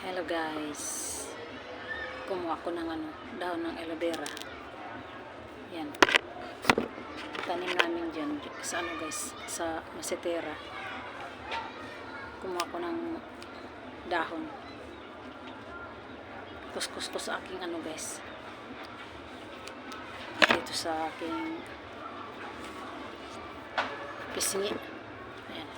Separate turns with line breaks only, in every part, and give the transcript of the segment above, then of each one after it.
Hello guys, kumuha ko ng dahon ng aloe vera. Yan, tanim namin dyan sa guys, sa macetera. Kumuha ko ng dahon, kuskus ko sa aking guys, dito sa aking pisngi. Ayan,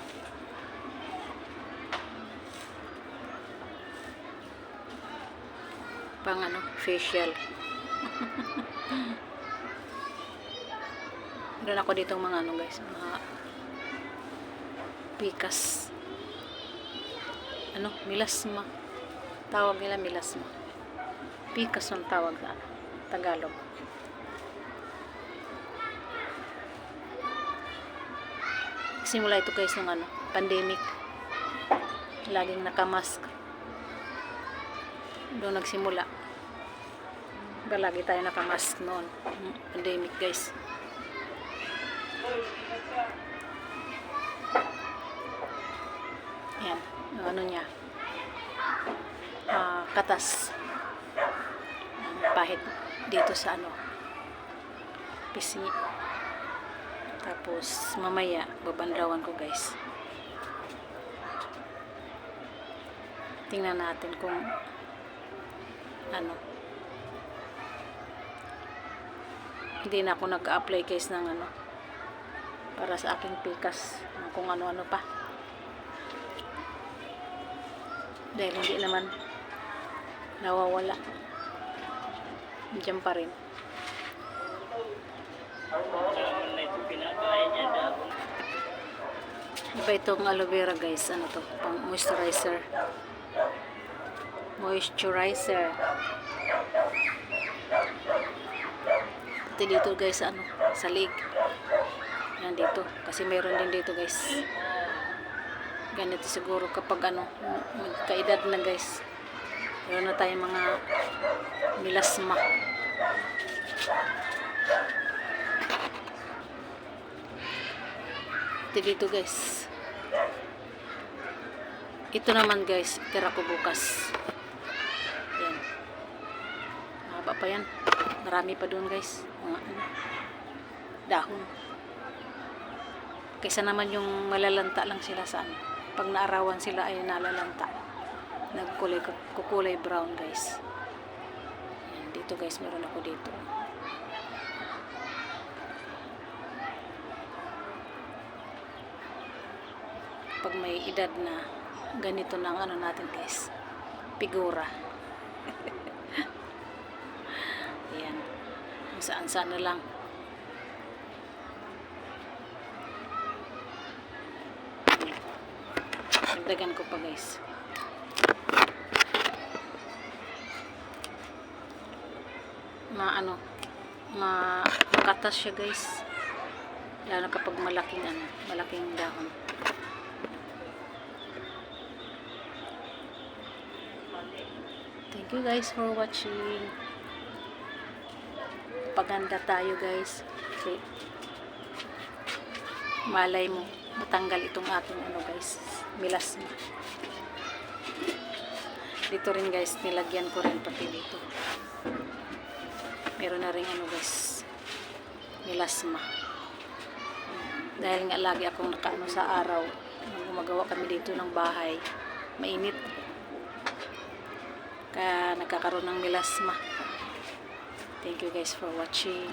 pang facial. Meron ako ditong mga guys, mga pikas, milasma, tawag nila milasma, pikas ang tawag sa Tagalog. Simula ito guys ng pandemic, laging nakamask. Doon nagsimula. Lagi tayo nakamask noon. Pandemic guys. Ayan. Yung niya. Katas. Pahit dito sa pisngi. Tapos mamaya babanlawan ko guys. Tingnan natin kung hindi na ako nag-apply guys ng para sa aking pikas, kung ano-ano pa, dahil hindi naman nawawala, diyan pa rin. Iba itong aloe vera guys, pang moisturizer. Ito dito guys, sa leg. Yan dito, kasi meron din dito guys. Ganito siguro kapag magkaedad na guys. Meron na tayong mga milasma. Ito dito guys. Ito naman guys, tira ko bukas. Yan. Mahaba pa yan. Marami pa doon guys. Mga dahon. Kaysa naman yung malalanta lang sila sa pag naarawan sila ay nalalanta. Kukulay brown guys. Yan, dito guys, meron ako dito. Pag may edad na, ganito na ang natin guys, figura. Ayan, saan na lang. Dagdagan ko pa guys. Makatas siya guys, lalo kapag malaking dahon. Thank you guys for watching. Paganda tayo guys. Okay. Malay mo, matanggal itong ating guys, milasma. Dito rin guys, nilagyan ko rin pati dito. Meron na rin guys, milasma. Dahil nga lagi akong sa araw, gumagawa kami dito ng bahay, mainit. Kaya nagkakaroon ng milasma. Thank you guys for watching.